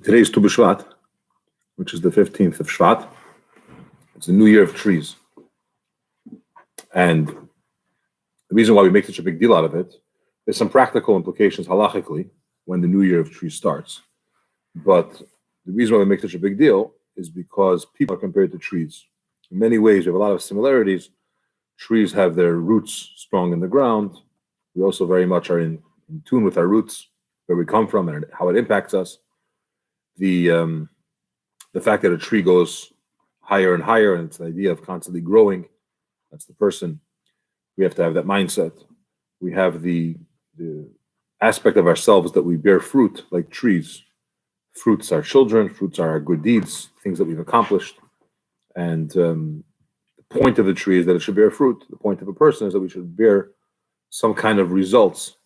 Today's Tu B'Shvat, which is the 15th of Shvat. It's the New Year of Trees. And the reason why we make such a big deal out of it, there's some practical implications halachically when the New Year of Trees starts. But the reason why we make such a big deal is because people are compared to trees. In many ways, we have a lot of similarities. Trees have their roots strong in the ground. We also very much are in tune with our roots, where we come from and how it impacts us. The fact that a tree goes higher and higher, and it's the idea of constantly growing. That's the person. We have to have that mindset. We have the aspect of ourselves that we bear fruit like trees. Fruits are children, fruits are our good deeds, things that we've accomplished. And the point of the tree is that it should bear fruit. The point of a person is that we should bear some kind of results.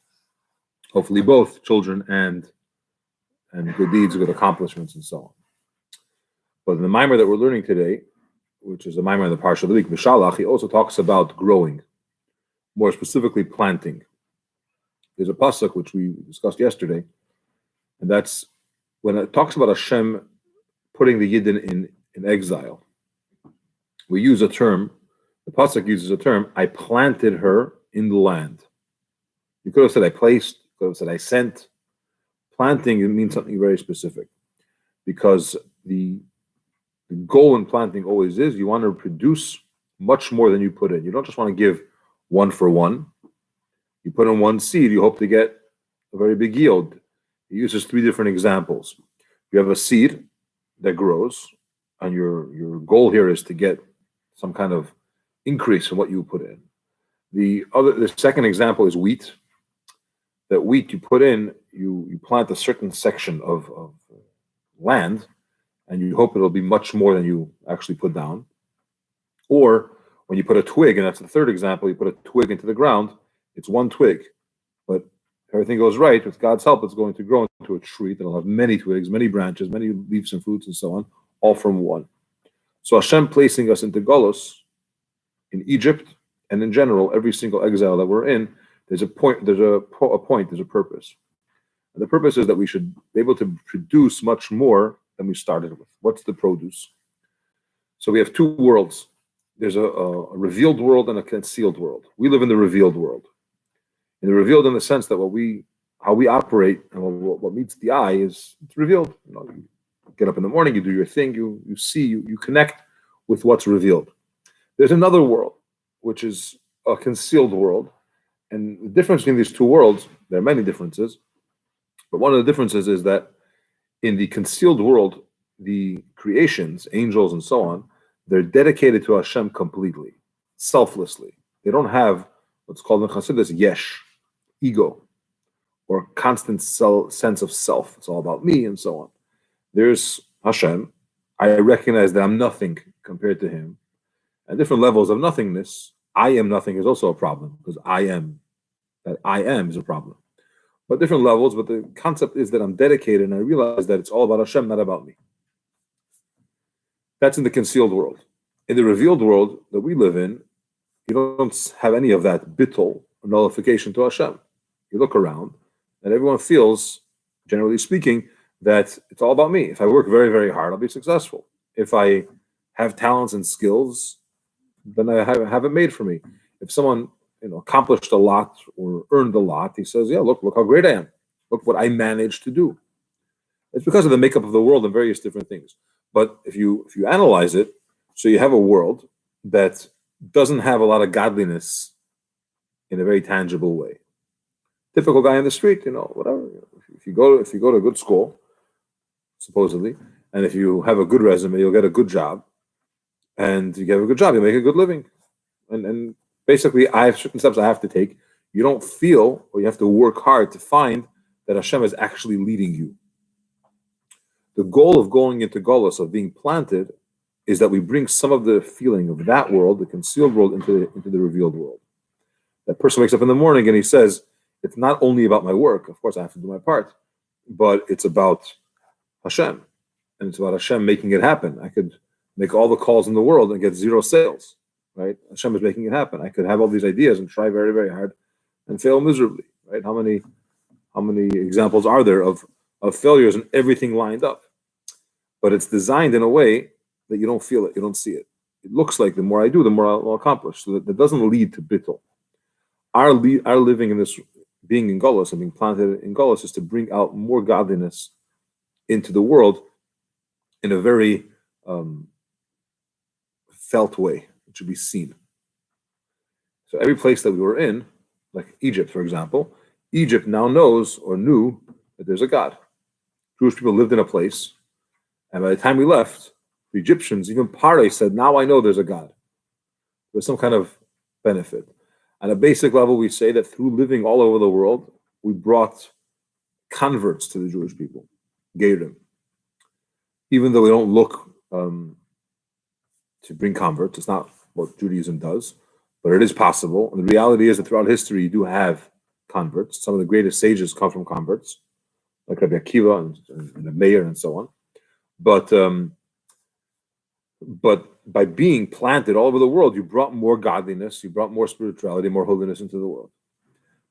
Hopefully both children and good deeds, good accomplishments, and so on. But in the mimer that we're learning today, which is the mimer in the Parsha of the week, Mishalach, he also talks about growing, more specifically planting. There's a pasuk which we discussed yesterday, and that's when it talks about Hashem putting the Yidden in exile. We use a term, the pasuk uses a term, I planted her in the land. You could have said I placed, you could have said I sent. Planting, it means something very specific, because the goal in planting always is you want to produce much more than you put in. You don't just want to give one for one. You put in one seed, you hope to get a very big yield. He uses three different examples. You have a seed that grows, and your goal here is to get some kind of increase in what you put in. The second example is wheat. That wheat you put in, you plant a certain section of land, and you hope it'll be much more than you actually put down. Or when you put a twig, and that's the third example, you put a twig into the ground, it's one twig. But if everything goes right, with God's help, it's going to grow into a tree that'll have many twigs, many branches, many leaves and fruits and so on, all from one. So Hashem placing us into Golos in Egypt, and in general, every single exile that we're in, there's a point, there's a purpose. And the purpose is that we should be able to produce much more than we started with. What's the produce? So we have two worlds. There's a revealed world and a concealed world. We live in the revealed world. In the revealed in the sense that how we operate and what meets the eye it's revealed. You get up in the morning, you do your thing, you see, you connect with what's revealed. There's another world, which is a concealed world. And the difference between these two worlds, there are many differences, but one of the differences is that in the concealed world, the creations, angels and so on, they're dedicated to Hashem completely, selflessly. They don't have what's called in Chassidus yesh, ego, or constant sense of self. It's all about me and so on. There's Hashem. I recognize that I'm nothing compared to Him. At different levels of nothingness, I am nothing is also a problem, because that I am is a problem. But different levels, but the concept is that I'm dedicated and I realize that it's all about Hashem, not about me. That's in the concealed world. In the revealed world that we live in, you don't have any of that bittul, nullification to Hashem. You look around and everyone feels, generally speaking, that it's all about me. If I work very, very hard, I'll be successful. If I have talents and skills, then I have it made for me. If someone accomplished a lot or earned a lot, he says, yeah, look how great I am. Look what I managed to do. It's because of the makeup of the world and various different things. But if you analyze it, so you have a world that doesn't have a lot of godliness in a very tangible way. Typical guy in the street, whatever. If you go to a good school, supposedly, and if you have a good resume, you'll get a good job. And you get a good job, you make a good living. And basically, I have certain steps I have to take. You don't feel, or you have to work hard to find that Hashem is actually leading you. The goal of going into Golos, of being planted, is that we bring some of the feeling of that world, the concealed world, into the revealed world. That person wakes up in the morning and he says, it's not only about my work, of course I have to do my part, but it's about Hashem. And it's about Hashem making it happen. I could make all the calls in the world and get zero sales, right? Hashem is making it happen. I could have all these ideas and try very, very hard and fail miserably, right? How many examples are there of failures and everything lined up? but it's designed in a way that you don't feel it, you don't see it. It looks like the more I do, the more I'll accomplish. So that doesn't lead to bittul. Our living in this, being in Golos and being planted in Golos, is to bring out more godliness into the world in a very felt way. It should be seen. So every place that we were in, like Egypt, for example, Egypt now knows or knew that there's a God. Jewish people lived in a place, and by the time we left, the Egyptians, even Pare said, now I know there's a God. There's some kind of benefit. On a basic level, we say that through living all over the world, we brought converts to the Jewish people, Geirim. Even though we don't look to bring converts, it's not what Judaism does, but it is possible. And the reality is that throughout history, you do have converts. Some of the greatest sages come from converts, like Rabbi Akiva and the Meir and so on. But by being planted all over the world, you brought more godliness, you brought more spirituality, more holiness into the world.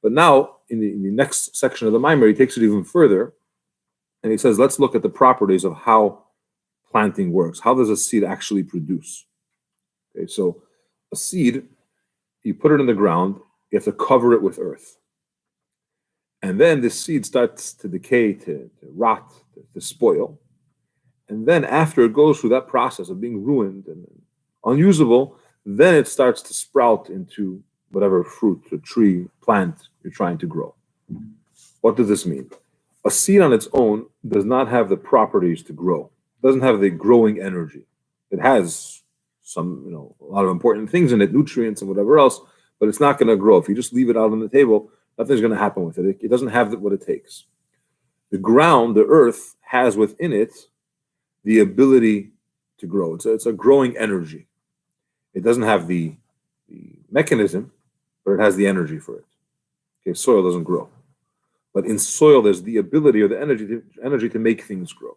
But now, in the next section of the Maimer, he takes it even further, and he says, let's look at the properties of how planting works. How does a seed actually produce? Okay, so a seed, you put it in the ground, you have to cover it with earth. And then the seed starts to decay, to rot, to spoil. And then after it goes through that process of being ruined and unusable, then it starts to sprout into whatever fruit or tree, plant you're trying to grow. What does this mean? A seed on its own does not have the properties to grow. It doesn't have the growing energy. It has some, a lot of important things in it, nutrients and whatever else, but it's not going to grow. If you just leave it out on the table, nothing's going to happen with it. It doesn't have what it takes. The ground, the earth, has within it the ability to grow. It's a growing energy. It doesn't have the mechanism, but it has the energy for it. Okay, soil doesn't grow. But in soil, there's the ability or the energy to make things grow.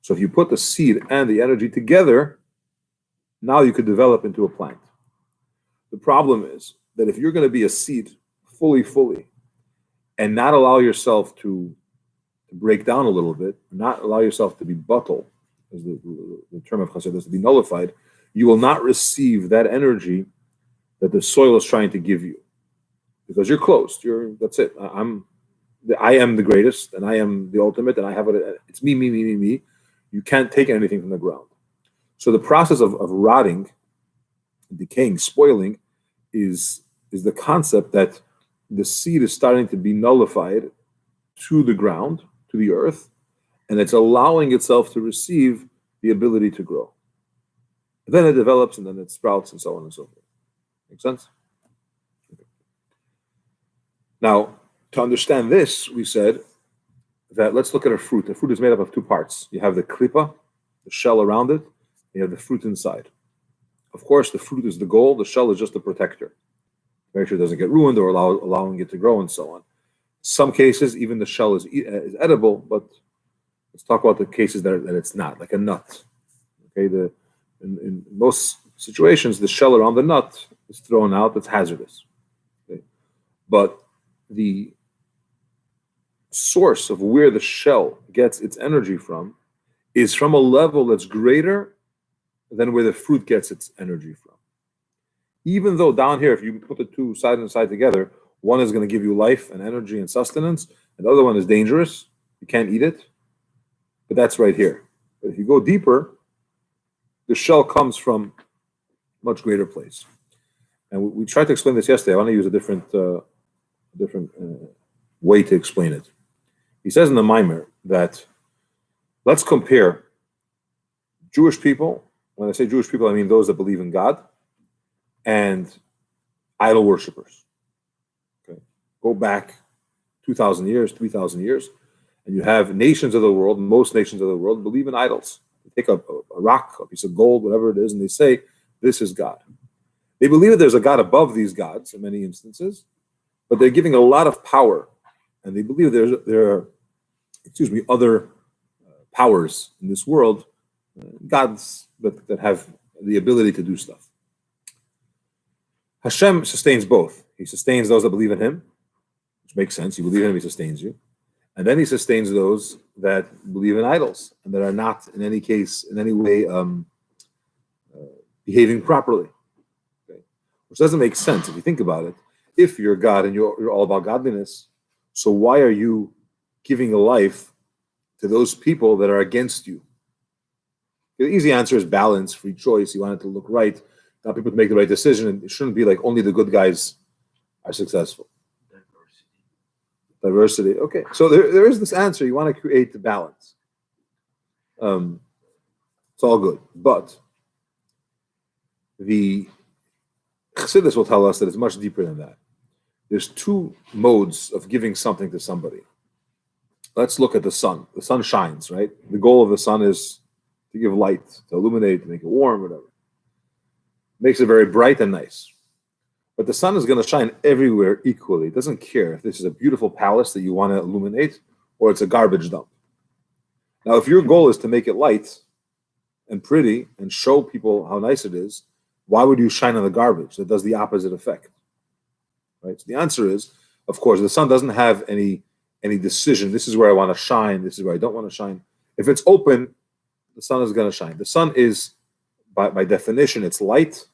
So if you put the seed and the energy together, now you could develop into a plant. The problem is that if you're going to be a seed fully, and not allow yourself to break down a little bit, not allow yourself to be buttle, as the term of Chassidus, to be nullified, you will not receive that energy that the soil is trying to give you. Because you're closed. That's it. I am the greatest, and I am the ultimate, and I have it's me. You can't take anything from the ground. So the process of rotting, decaying, spoiling, is the concept that the seed is starting to be nullified to the ground, to the earth, and it's allowing itself to receive the ability to grow. And then it develops, and then it sprouts, and so on and so forth. Make sense? Okay. Now, to understand this, we said that let's look at a fruit. The fruit is made up of two parts. You have the klipa, the shell around it, and you have the fruit inside. Of course, the fruit is the goal, the shell is just a protector. Make sure it doesn't get ruined or allowing it to grow and so on. Some cases, even the shell is edible, but let's talk about the cases that it's not, like a nut. Okay, in most situations, the shell around the nut is thrown out, it's hazardous. Okay? But the source of where the shell gets its energy from is from a level that's greater than where the fruit gets its energy from. Even though down here, if you put the two side and side together, one is going to give you life and energy and sustenance, and the other one is dangerous. You can't eat it. But that's right here. But if you go deeper, the shell comes from a much greater place. And we tried to explain this yesterday. I want to use a different way to explain it. He says in the Maimer that let's compare Jewish people. When I say Jewish people, I mean those that believe in God, and idol worshippers. Okay, go back 2,000 years, 3,000 years, and you have nations of the world, most nations of the world believe in idols. They take a rock, a piece of gold, whatever it is, and they say, this is God. They believe that there's a God above these gods in many instances, but they're giving a lot of power, and they believe there are other powers in this world, gods that have the ability to do stuff. Hashem sustains both. He sustains those that believe in him, which makes sense. You believe in him, he sustains you. And then he sustains those that believe in idols and that are not in any case, in any way, behaving properly. Okay? Which doesn't make sense if you think about it. If you're God and you're all about godliness, so why are you giving a life to those people that are against you? The easy answer is balance, free choice. You want it to look right, not people to make the right decision. And it shouldn't be like only the good guys are successful. Diversity. Okay, so there is this answer. You want to create the balance. It's all good, but the Chassidus will tell us that it's much deeper than that. There's two modes of giving something to somebody. Let's look at the sun. The sun shines, right? The goal of the sun is to give light, to illuminate, to make it warm, whatever. Makes it very bright and nice. But the sun is going to shine everywhere equally. It doesn't care if this is a beautiful palace that you want to illuminate or it's a garbage dump. Now, if your goal is to make it light and pretty and show people how nice it is, why would you shine on the garbage? That does the opposite effect. Right? So the answer is, of course, the sun doesn't have any decision. This is where I want to shine. This is where I don't want to shine. If it's open, the sun is going to shine. The sun is, by definition, it's light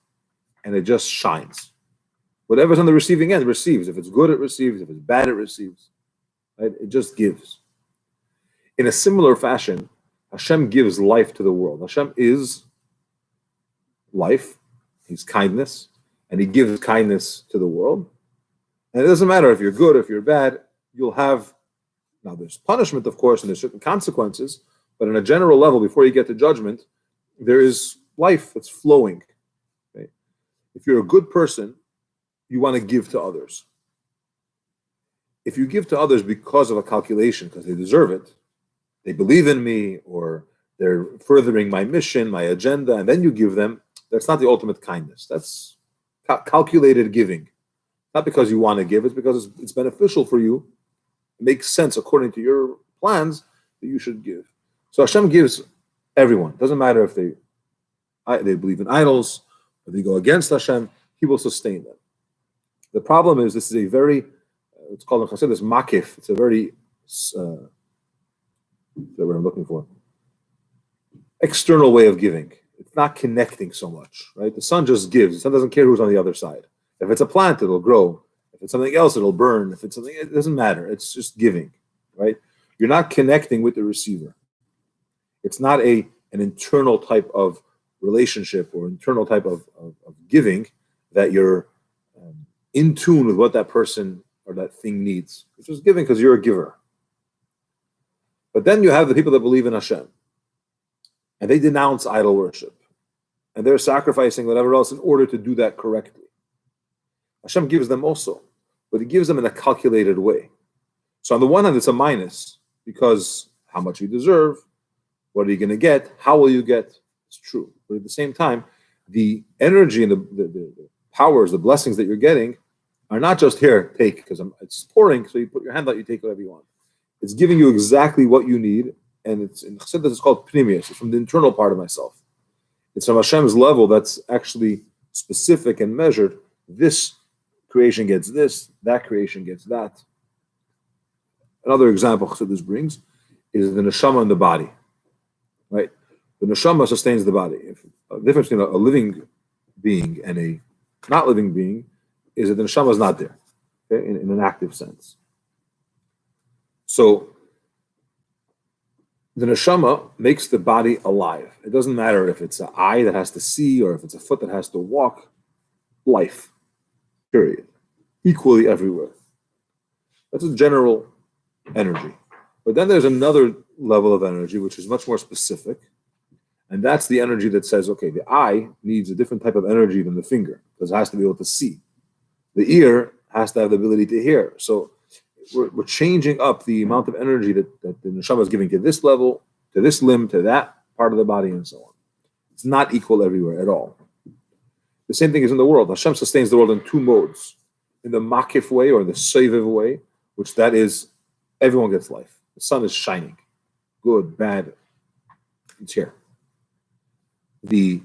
and it just shines. Whatever's on the receiving end receives. If it's good, it receives. If it's bad, it receives. Right? It just gives. In a similar fashion, Hashem gives life to the world. Hashem is life. He's kindness. And he gives kindness to the world. And it doesn't matter if you're good, if you're bad, you'll have, now there's punishment, of course, and there's certain consequences, but on a general level, before you get to judgment, there is life that's flowing. Okay? If you're a good person, you want to give to others. If you give to others because of a calculation, because they deserve it, they believe in me, or they're furthering my mission, my agenda, and then you give them, that's not the ultimate kindness. That's calculated giving. Not because you want to give, it's because it's beneficial for you. It makes sense according to your plans that you should give. So Hashem gives everyone. It doesn't matter if they believe in idols, or they go against Hashem, He will sustain them. The problem is this is a very, it's called in Chassidus makif. It's a very, that's what I'm looking for, external way of giving. It's not connecting so much, right? The sun just gives. The sun doesn't care who's on the other side. If it's a plant, it'll grow. If it's something else, it'll burn. If it's something, it doesn't matter. It's just giving, right? You're not connecting with the receiver. It's not an internal type of relationship or internal type of giving that you're in tune with what that person or that thing needs. It's just giving because you're a giver. But then you have the people that believe in Hashem, and they denounce idol worship, and they're sacrificing whatever else in order to do that correctly. Hashem gives them also, but He gives them in a calculated way. So on the one hand, it's a minus, because how much you deserve, what are you going to get, how will you get, it's true. But at the same time, the energy and the powers, the blessings that you're getting are not just here, take, because it's pouring, so you put your hand out, you take whatever you want. It's giving you exactly what you need, and it's in Chassidus, it's called pnimius. It's from the internal part of myself. It's from Hashem's level that's actually specific and measured. This creation gets this, that creation gets that. Another example Chassidus brings is the neshama in the body, right? The neshama sustains the body. The difference between a living being and a not living being is that the neshama is not there, okay, in an active sense. So the neshama makes the body alive. It doesn't matter if it's an eye that has to see or if it's a foot that has to walk. Life, period. Equally everywhere. That's a general energy. But then there's another level of energy which is much more specific. And that's the energy that says, okay, the eye needs a different type of energy than the finger because it has to be able to see. The ear has to have the ability to hear. So we're changing up the amount of energy that the neshama is giving to this level, to this limb, to that part of the body, and so on. It's not equal everywhere at all. The same thing is in the world. Hashem sustains the world in two modes. In the makif way or the soiviv way, which that is, everyone gets life. The sun is shining. Good, bad, it's here. The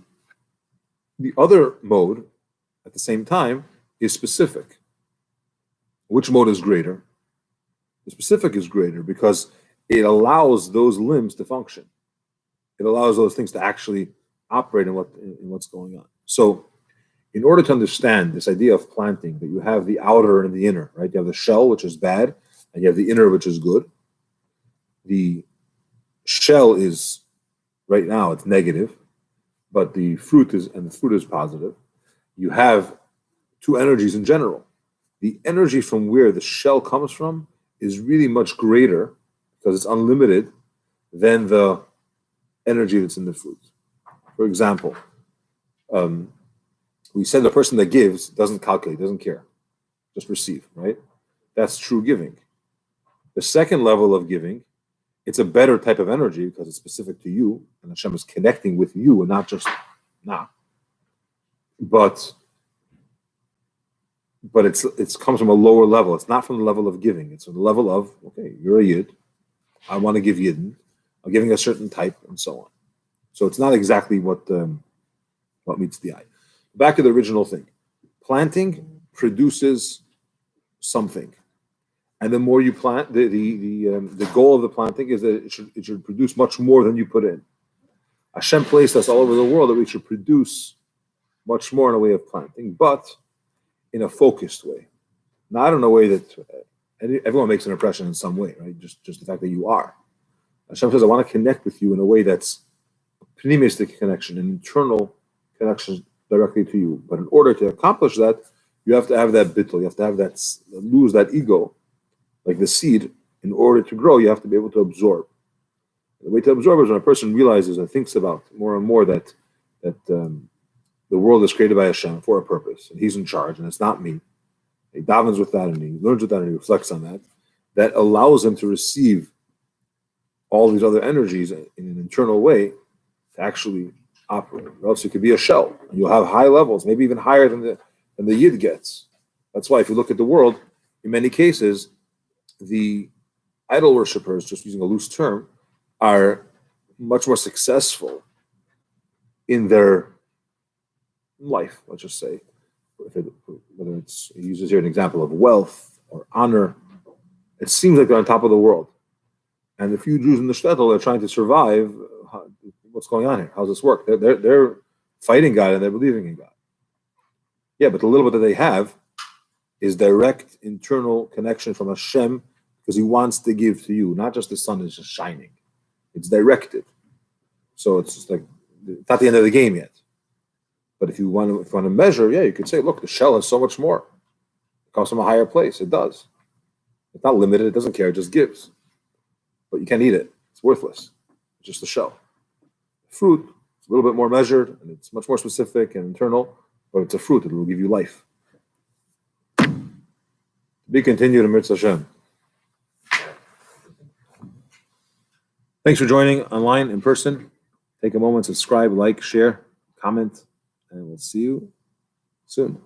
other mode, at the same time, is specific. Which mode is greater? The specific is greater because it allows those limbs to function. It allows those things to actually operate in what's going on. So, in order to understand this idea of planting, that you have the outer and the inner, right? You have the shell, which is bad, and you have the inner, which is good. The shell is, right now, it's negative, but the fruit is positive. You have two energies in general. The energy from where the shell comes from is really much greater, because it's unlimited, than the energy that's in the fruit. For example, we said the person that gives doesn't calculate, doesn't care, just receive, right? That's true giving. The second level of giving, it's a better type of energy because it's specific to you, and Hashem is connecting with you and not just But it's comes from a lower level. It's not from the level of giving. It's from the level of, okay, you're a Yid. I want to give Yidden. I'm giving a certain type, and so on. So it's not exactly what meets the eye. Back to the original thing. Planting produces something. And the more you plant, the goal of the planting is that it should produce much more than you put in. Hashem placed us all over the world that we should produce much more in a way of planting, but in a focused way. Not in a way that everyone makes an impression in some way, right? Just the fact that you are. Hashem says, I want to connect with you in a way that's a pneumistic connection, an internal connection directly to you. But in order to accomplish that, you have to have that bittul, you have to have that, lose that ego, like the seed. In order to grow, you have to be able to absorb. The way to absorb is when a person realizes and thinks about more and more that the world is created by Hashem for a purpose, and He's in charge, and it's not me. He davens with that, and he learns with that, and he reflects on that. That allows him to receive all these other energies in an internal way to actually operate. Or else it could be a shell, and you'll have high levels, maybe even higher than the Yid gets. That's why if you look at the world, in many cases, the idol worshippers, just using a loose term, are much more successful in their life, let's just say. Whether it's, he uses here an example of wealth or honor, it seems like they're on top of the world. And the few Jews in the shtetl are trying to survive. What's going on here? How does this work? They're fighting God and they're believing in God. Yeah, but the little bit that they have is direct internal connection from Hashem, because He wants to give to you. Not just the sun is just shining. It's directed. So it's just like, it's not the end of the game yet. But if you want to measure, yeah, you could say, look, the shell has so much more. It comes from a higher place. It does. It's not limited. It doesn't care. It just gives. But you can't eat it. It's worthless. It's just the shell. Fruit, it's a little bit more measured, and it's much more specific and internal, but it's a fruit. It will give you life. Be continued in Mitzvah Hashem. Thanks for joining online, in person. Take a moment, subscribe, like, share, comment, and we'll see you soon.